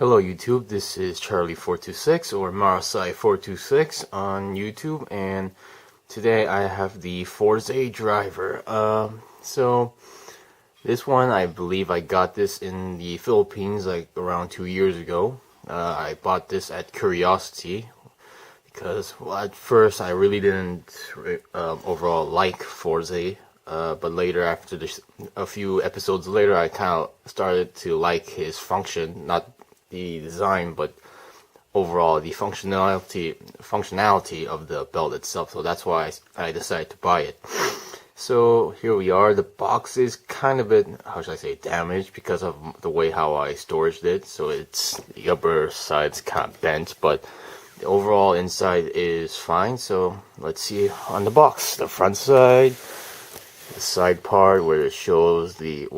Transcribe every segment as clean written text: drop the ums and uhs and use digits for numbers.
Hello YouTube, this is Charlie426 or Marasai426 on YouTube, and today I have the Fourze driver. So this one, I believe I got this in the Philippines like around 2 years ago. I bought this at Curiosity because at first I really didn't overall like Fourze. But later, after a few episodes later, I kind of started to like his function, not the design, but overall the functionality of the belt itself. So that's why I decided to buy it. So here we are. The box is kind of how should I say, damaged because of the way how I stored it. So the upper side's kind of bent, but the overall inside is fine. So let's see on the box. The front side, the side part where it shows the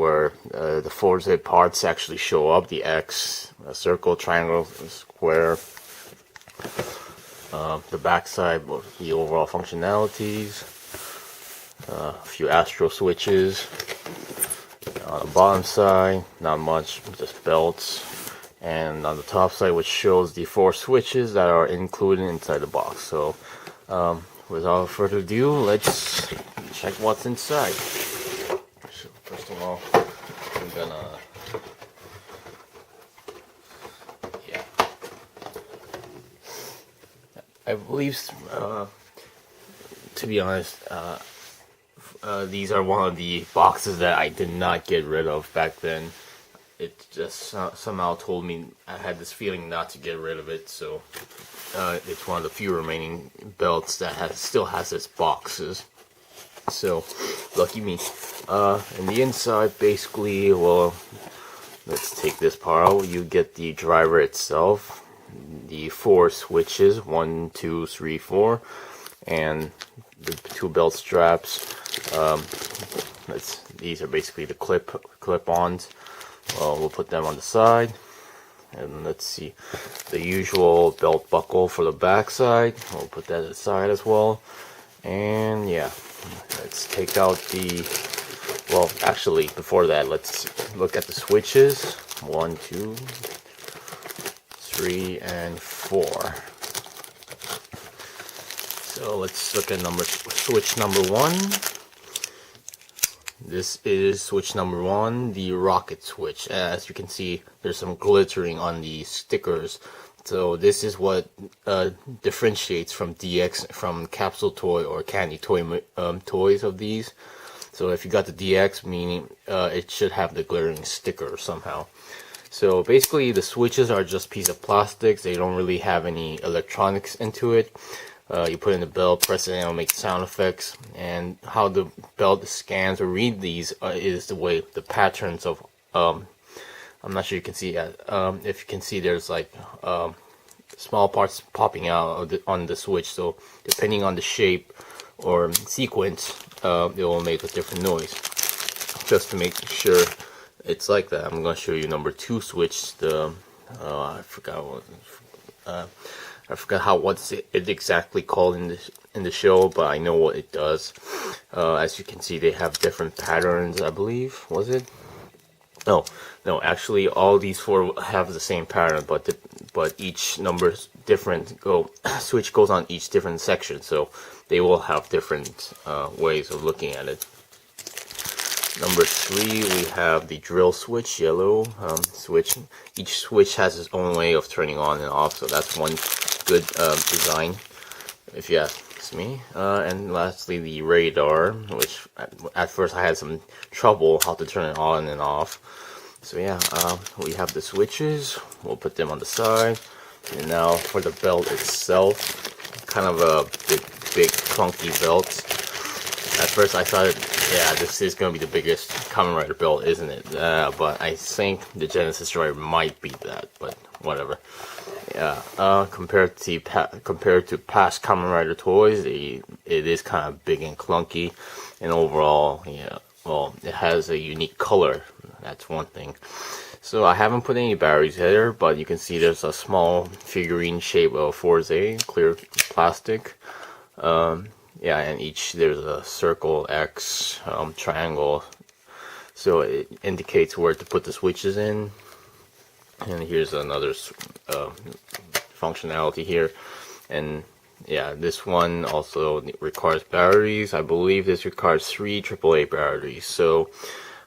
Fourze parts actually show up: the X, a circle, triangle, square. The back side, the overall functionalities. A few Astro switches. On the bottom side, not much, just belts. And on the top side, which shows the 4 switches that are included inside the box. So, without further ado, let's check what's inside. So first of all, I'm gonna, I believe, to be honest, these are one of the boxes that I did not get rid of back then. It just somehow told me, I had this feeling not to get rid of it, so it's one of the few remaining belts that still has its boxes. So, lucky me. And the inside, basically, well, let's take this part out. You get the driver itself, the 4 switches, 1, 2, 3, 4, and the 2 belt straps. These are basically the clip-ons. We'll put them on the side. And let's see, the usual belt buckle for the back side. We'll put that aside as well. And yeah, let's take out well, actually, before that, let's look at the switches. 1, 2, 3, and 4. So let's look at switch number 1. This is switch number 1, the rocket switch. As you can see, there's some glittering on the stickers. So this is what differentiates from DX, from capsule toy or candy toy toys of these. So if you got the DX, meaning it should have the glittering sticker somehow. So basically, the switches are just piece of plastics. They don't really have any electronics into it. You put in the belt, press it, and it'll make sound effects. And how the belt scans or read these is the way the patterns of I'm not sure you can see that. If you can see, there's like small parts popping out on the switch. So depending on the shape or sequence, it will make a different noise. Just to make sure it's like that, I'm going to show you number 2 switch. I forgot what's it exactly called in the show, but I know what it does. As you can see, they have different patterns, I believe. Was it? No, actually, all these 4 have the same pattern, but each number's different. Switch goes on each different section, so they will have different ways of looking at it. Number 3, we have the drill switch, yellow switch. Each switch has its own way of turning on and off, so that's one good design, if you ask me. And lastly, the radar, which at first I had some trouble how to turn it on and off. So yeah, we have the switches. We'll put them on the side. And now for the belt itself, kind of a big clunky belt. At first I thought, yeah, this is going to be the biggest Kamen Rider belt, isn't it? But I think the Genesis driver might be that, but whatever. Yeah, compared to past Kamen Rider toys, it is kind of big and clunky. And overall, yeah, well, it has a unique color. That's one thing. So I haven't put any batteries there, but you can see there's a small figurine shape of Fourze, clear plastic. Yeah, and there's a circle, X, triangle. So it indicates where to put the switches in. And here's another functionality here. And yeah, this one also requires batteries. I believe this requires 3 AAA batteries. So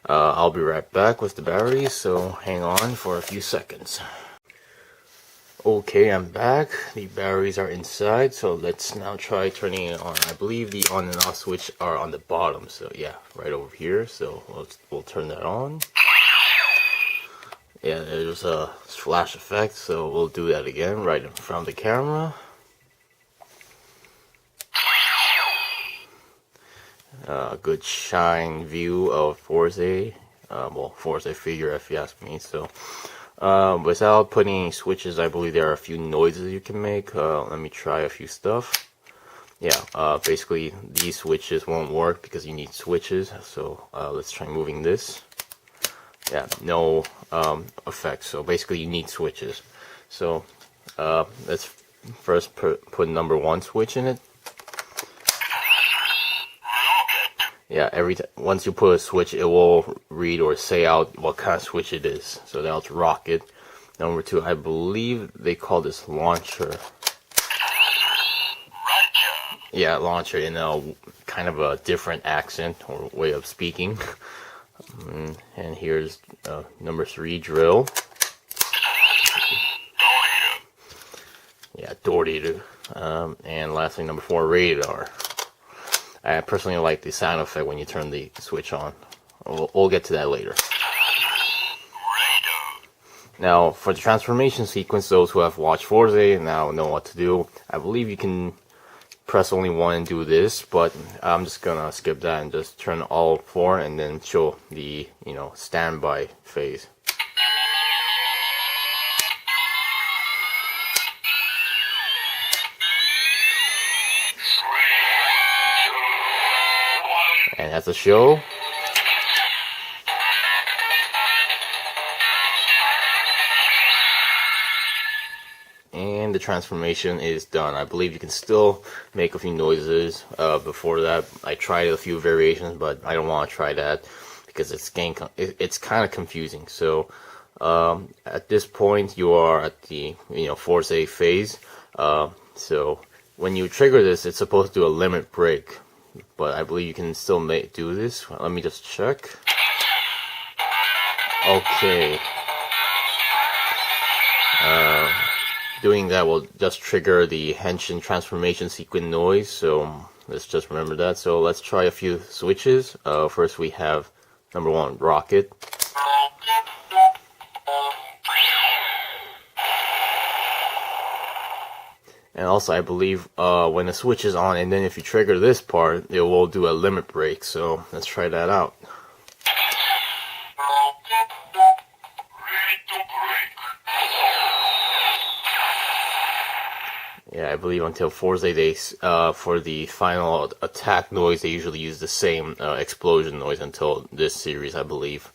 I'll be right back with the batteries, so hang on for a few seconds. Okay, I'm back. The batteries are inside, so let's now try turning it on. I believe the on and off switch are on the bottom, so yeah, right over here. So we'll turn that on. Yeah, there's a flash effect, so we'll do that again right in front of the camera. Good shine view of Fourze, well, Fourze figure if you ask me. So without putting any switches, I believe there are a few noises you can make. Let me try a few stuff. Yeah, basically these switches won't work because you need switches. So let's try moving this. Yeah, no effects. So basically you need switches. So let's first put number 1 switch in it. Yeah, once you put a switch, it will read or say out what kind of switch it is. So that's rocket. Number 2, I believe they call this launcher. Yeah, launcher in a kind of a different accent or way of speaking. And here's number 3, drill. Yeah, door eater. And lastly, number 4, radar. I personally like the sound effect when you turn the switch on. We'll get to that later. Now, for the transformation sequence, those who have watched Fourze now know what to do. I believe you can press only 1 and do this, but I'm just gonna skip that and just turn all 4 and then show the, standby phase. And that's a show. And the transformation is done. I believe you can still make a few noises before that. I tried a few variations, but I don't want to try that because it's kind of confusing. So at this point, you are at the Fourze phase. So when you trigger this, it's supposed to do a limit break. But I believe you can still do this. Let me just check. Okay. Doing that will just trigger the Henshin transformation sequence noise. So let's just remember that. So let's try a few switches. First we have number 1, rocket. And also, I believe when the switch is on, and then if you trigger this part, it will do a limit break. So let's try that out. Yeah, I believe until Fourze, for the final attack noise, they usually use the same explosion noise until this series, I believe.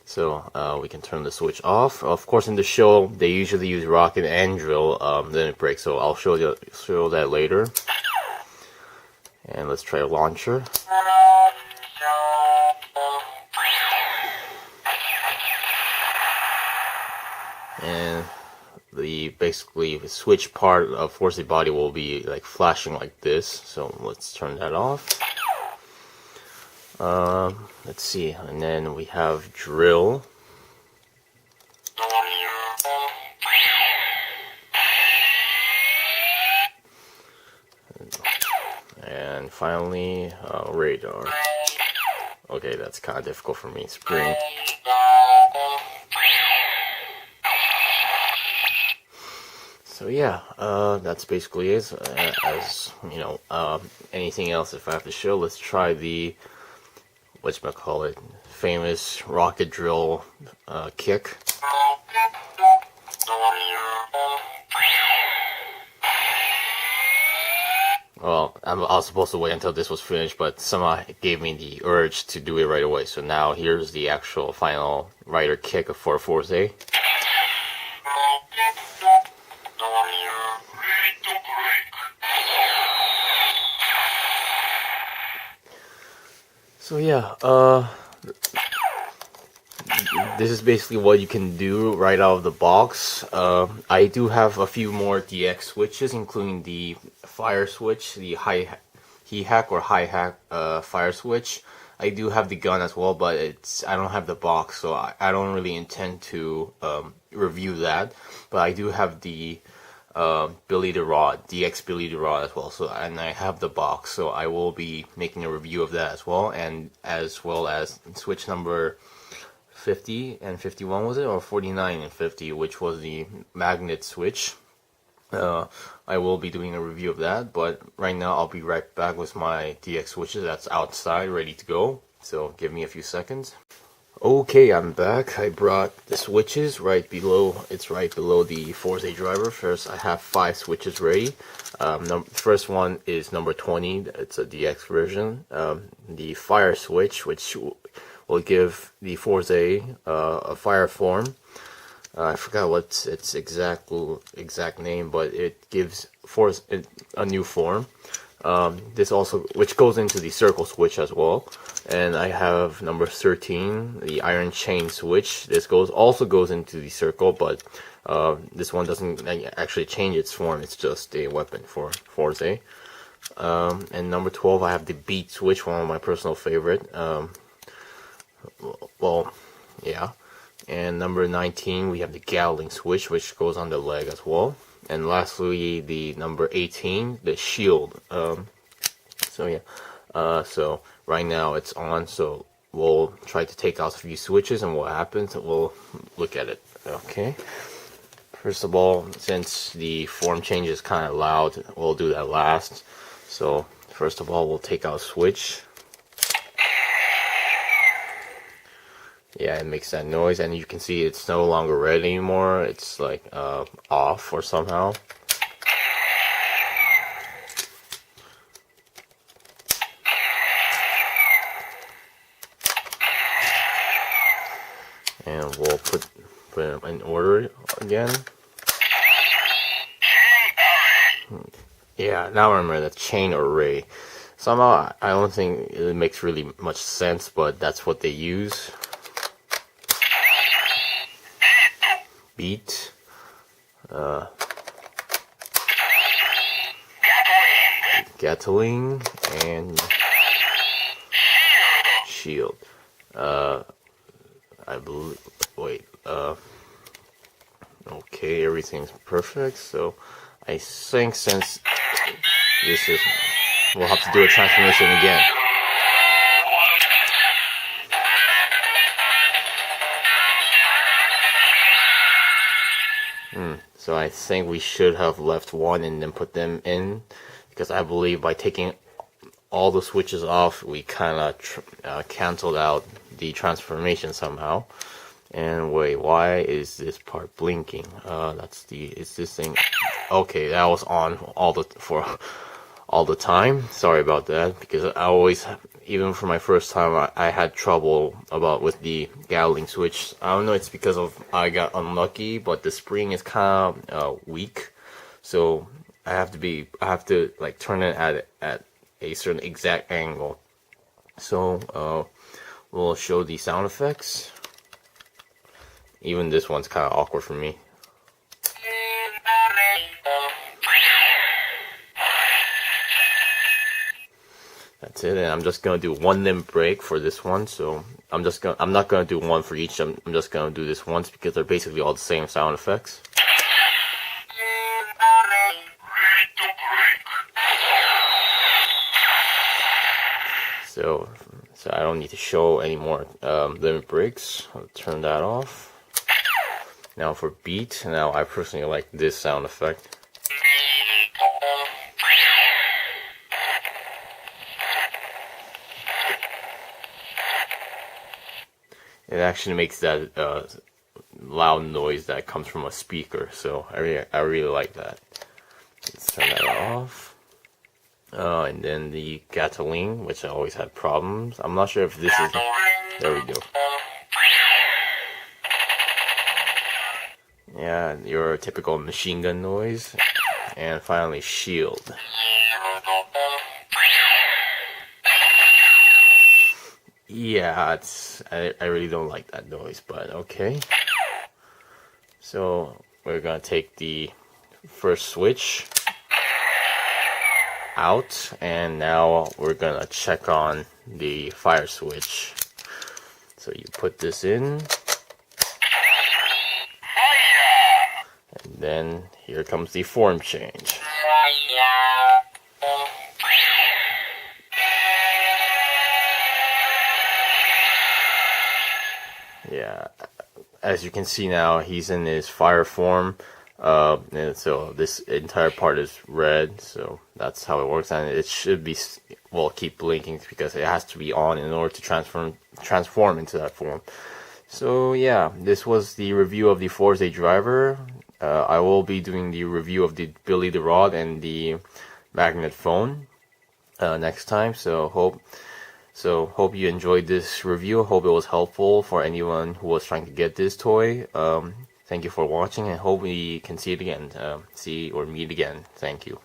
So we can turn the switch off. Of course, in the show, they usually use rocket and drill, then it breaks. So I'll show that later. And let's try a launcher. And the basically switch part of Fourze body will be like flashing like this. So let's turn that off. Let's see, and then we have drill. And finally, radar. Okay, that's kind of difficult for me. Spring. So yeah, that's basically it. As you know, anything else if I have to show, let's try the whatchamacallit, famous rocket drill kick. Well, I was supposed to wait until this was finished, but somehow it gave me the urge to do it right away. So now here's the actual final rider kick for Fourze. So yeah, this is basically what you can do right out of the box. I do have a few more DX switches, including the fire switch, the high heat hack or high hack fire switch. I do have the gun as well, but I don't have the box, so I don't really intend to review that. But I do have the Billy the Rod, DX Billy the Rod as well. So, and I have the box, so I will be making a review of that as well, and as well as switch number 50 and 51, was it, or 49 and 50, which was the magnet switch. I will be doing a review of that, but right now I'll be right back with my DX switches that's outside ready to go. So give me a few seconds. Okay, I'm back. I brought the switches right below. It's right below the Fourze driver. First, I have 5 switches ready. First one is number 20. It's a DX version. The fire switch, which will give the Fourze a fire form. I forgot what's its exact name, but it gives Fourze a new form. This also, which goes into the circle switch as well. And I have number 13, the iron chain switch. This also goes into the circle, but this one doesn't actually change its form. It's just a weapon for Fourze. And number 12, I have the beat switch, one of my personal favorite. Well, yeah. And number 19, we have the Gatling switch, which goes on the leg as well. And lastly, the number 18, the shield. So yeah, so right now it's on. So we'll try to take out a few switches, and what happens, we'll look at it. Okay. First of all, since the form change is kind of loud, we'll do that last. So first of all, we'll take out a switch. Yeah, it makes that noise, and you can see it's no longer red anymore. It's like off or somehow. And we'll put it in order again. Yeah, now I remember that chain array. Somehow I don't think it makes really much sense, but that's what they use. Beat, Gatling, and shield. I believe. Wait. Okay, everything's perfect. So I think since this is, we'll have to do a transformation again. So I think we should have left one and then put them in, because I believe by taking all the switches off, we kind of canceled out the transformation somehow. And wait, why is this part blinking? It's this thing. Okay, that was on all the time. Sorry about that, because I always, even for my first time, I had trouble with the Gatling switch. I don't know, it's because I got unlucky, but the spring is kind of weak, so I have to like turn it at a certain exact angle. So we'll show the sound effects. Even this one's kind of awkward for me. That's it, and I'm just gonna do one limb break for this one. So I'm not gonna do one for each. I'm just gonna do this once because they're basically all the same sound effects. So I don't need to show any more limb breaks. I'll turn that off. Now for beat. Now I personally like this sound effect. It actually makes that loud noise that comes from a speaker, so I really like that. Let's turn that off. And then the Gatling, which I always had problems. I'm not sure if this is. There we go. Yeah, your typical machine gun noise. And finally, shield. Yeah, I really don't like that noise, but okay. So we're gonna take the first switch out, and now we're gonna check on the fire switch. So you put this in, and then here comes the form change. Yeah, as you can see now, he's in his fire form. And so this entire part is red, so that's how it works, and it should be, well, keep blinking because it has to be on in order to transform into that form. So yeah, this was the review of the Fourze driver. I will be doing the review of the Billy the Rod and the magnet phone next time. Hope you enjoyed this review. Hope it was helpful for anyone who was trying to get this toy. Thank you for watching, and hope we can see it again. See or meet again. Thank you.